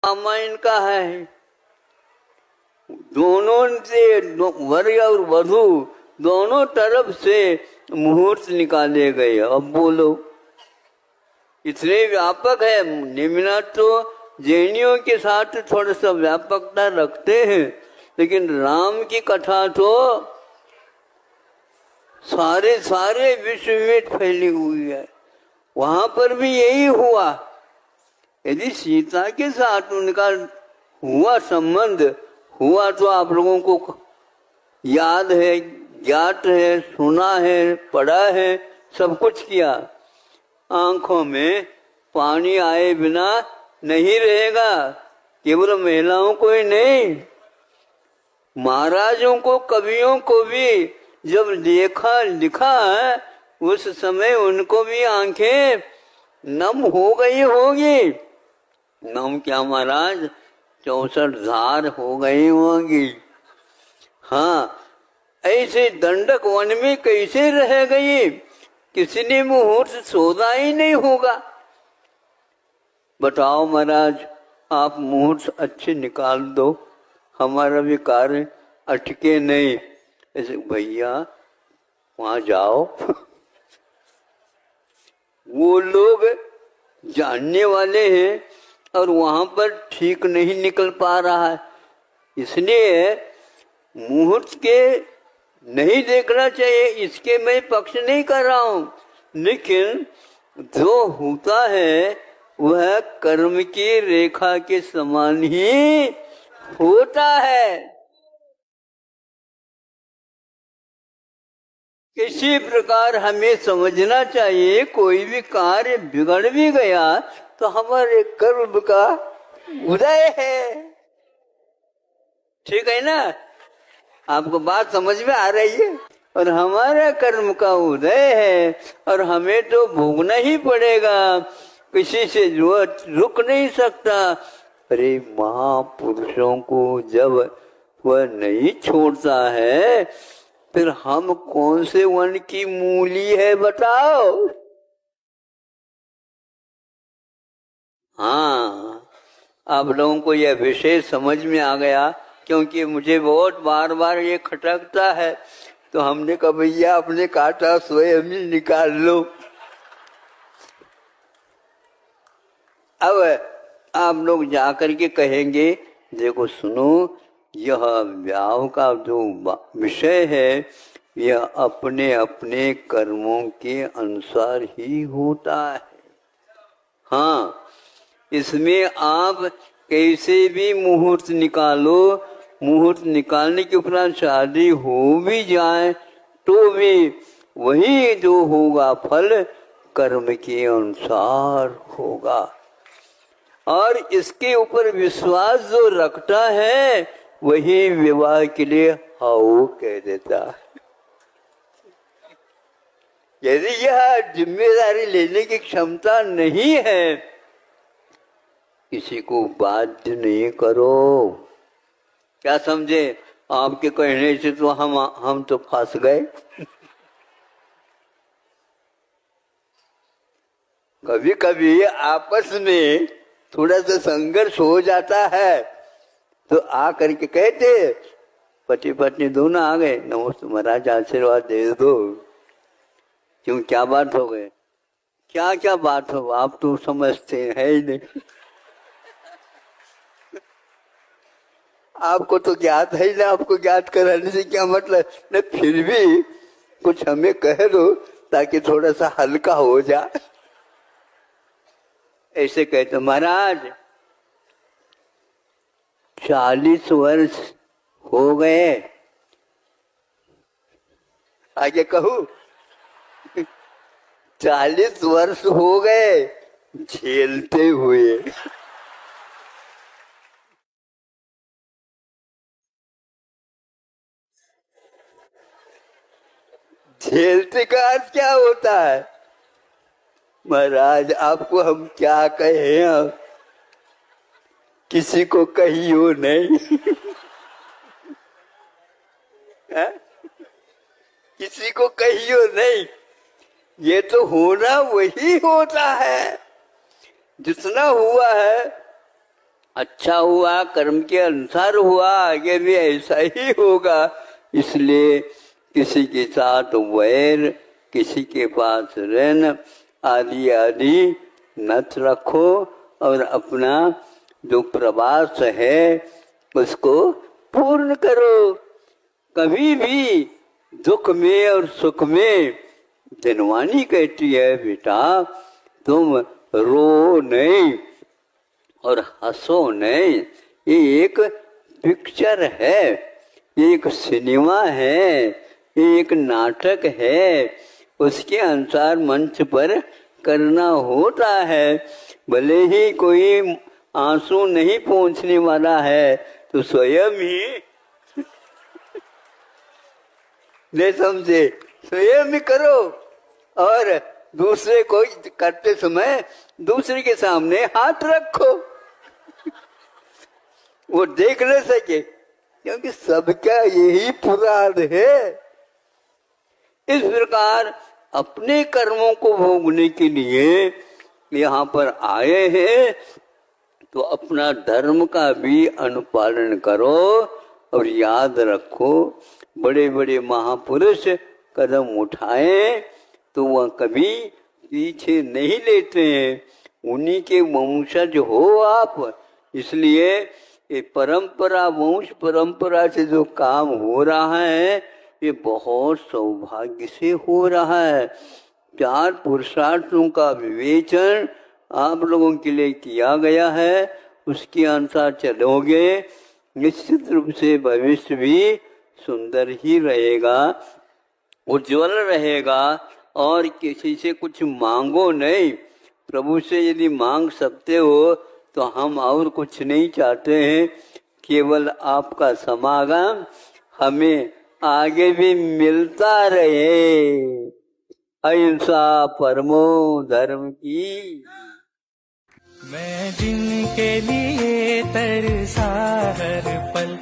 रामायण का है। दोनों से वर और वधू दोनों तरफ से मुहूर्त निकाले गए। अब बोलो, इतने व्यापक है। निम्ना तो जैनियों के साथ थोड़ा सा व्यापकता रखते हैं, लेकिन राम की कथा तो सारे विश्व में फैली हुई है। वहां पर भी यही हुआ। यदि सीता के साथ उनका हुआ संबंध हुआ तो आप लोगों को याद है, ज्ञात है, सुना है, पढ़ा है, सब कुछ किया। आंखों में पानी आए बिना नहीं रहेगा। केवल महिलाओं को ही नहीं, महाराजों को, कवियों को भी जब देखा लिखा उस समय उनको भी आंखें नम हो गई होगी। नम क्या महाराज, 64 धार हो गई होंगी। हाँ, ऐसे दंडक वन में कैसे रह गई? किसी ने मुहूर्त सोचा ही नहीं होगा। बताओ महाराज, आप मुहूर्त अच्छे निकाल दो, हमारा भी कार्य अटके नहीं। ऐसे भैया वहां जाओ वो लोग जानने वाले हैं और वहां पर ठीक नहीं निकल पा रहा है, इसलिए मुहूर्त के नहीं देखना चाहिए। इसके मैं पक्ष नहीं कर रहा हूं, लेकिन जो होता है वह कर्म की रेखा के समान ही होता है। किसी प्रकार हमें समझना चाहिए, कोई भी कार्य बिगड़ भी गया तो हमारे कर्म का उदय है। ठीक है ना? आपको बात समझ में आ रही है? और हमारा कर्म का उदय है और हमें तो भोगना ही पड़ेगा, किसी से रुक नहीं सकता। अरे महापुरुषों को जब वह नहीं छोड़ता है, फिर हम कौन से वन की मूली है बताओ? हाँ, आप लोगों को यह विषय समझ में आ गया, क्योंकि मुझे बहुत बार बार ये खटकता है। तो हमने कहा भैया अपने काटा स्वयं ही निकाल लो। अब आप लोग जाकर के कहेंगे, देखो सुनो, यह व्याह का जो विषय है यह अपने अपने कर्मों के अनुसार ही होता है। हाँ, इसमें आप कैसे भी मुहूर्त निकालो, मुहूर्त निकालने के उपरांत शादी हो भी जाए तो भी वही जो होगा फल कर्म के अनुसार होगा। और इसके ऊपर विश्वास जो रखता है वही विवाह के लिए हाउ कह देता है। यदि यह जिम्मेदारी लेने की क्षमता नहीं है, किसी को बाध्य नहीं करो। क्या समझे? आपके कहने से तो हम तो फंस गए। कभी कभी आपस में थोड़ा सा संघर्ष हो जाता है तो आ करके कहते, पति पत्नी दोनों आ गए, नमस्ते महाराज आशीर्वाद दे दो। क्यों, क्या बात हो गई? क्या क्या बात हो, आप तो समझते हैं ही नहीं। आपको तो ज्ञात है ही ना, आपको ज्ञात कराने से क्या मतलब न, फिर भी कुछ हमें कह दो ताकि थोड़ा सा हल्का हो जाए। ऐसे कहते महाराज 40 वर्ष हो गए, आगे कहूं 40 वर्ष हो गए झेलते हुए। झेलते का अर्थ क्या होता है? महाराज आपको हम क्या कहें, अब किसी को कहियो नहीं। किसी को कहियो नहीं, ये तो होना वही होता है। जितना हुआ है अच्छा हुआ, कर्म के अनुसार हुआ, आगे भी ऐसा ही होगा। इसलिए किसी के साथ वैर, किसी के पास ऋण आदि आदि मत रखो, और अपना जो प्रवास है उसको पूर्ण करो। कभी भी दुख में और सुख में धनवानी कहती है, बेटा तुम रो नहीं और हंसो नहीं। ये एक पिक्चर है, ये एक सिनेमा है, ये एक नाटक है, उसके अनुसार मंच पर करना होता है। भले ही कोई आंसू नहीं पहुंचने वाला है तो स्वयं ही नहीं समझे, स्वयं ही करो, और दूसरे को करते समय दूसरे के सामने हाथ रखो, वो देख न सके, क्योंकि सबका यही पुराण है। इस प्रकार अपने कर्मों को भोगने के लिए यहाँ पर आए हैं, तो अपना धर्म का भी अनुपालन करो। और याद रखो, बड़े बड़े महापुरुष कदम उठाए तो वह कभी पीछे नहीं लेते हैं, उन्हीं के वंशज हो आप। इसलिए ये परंपरा, वंश परंपरा से जो काम हो रहा है, ये बहुत सौभाग्य से हो रहा है। 4 पुरुषार्थों का विवेचन आप लोगों के लिए किया गया है, उसके अनुसार चलोगे, निश्चित रूप से भविष्य भी सुंदर ही रहेगा, उज्जवल रहेगा। और किसी से कुछ मांगो नहीं, प्रभु से यदि मांग सकते हो तो हम और कुछ नहीं चाहते हैं, केवल आपका समागम हमें आगे भी मिलता रहे। अहिंसा परमो धर्म की। मैं जिनके लिए तरसा हर पल,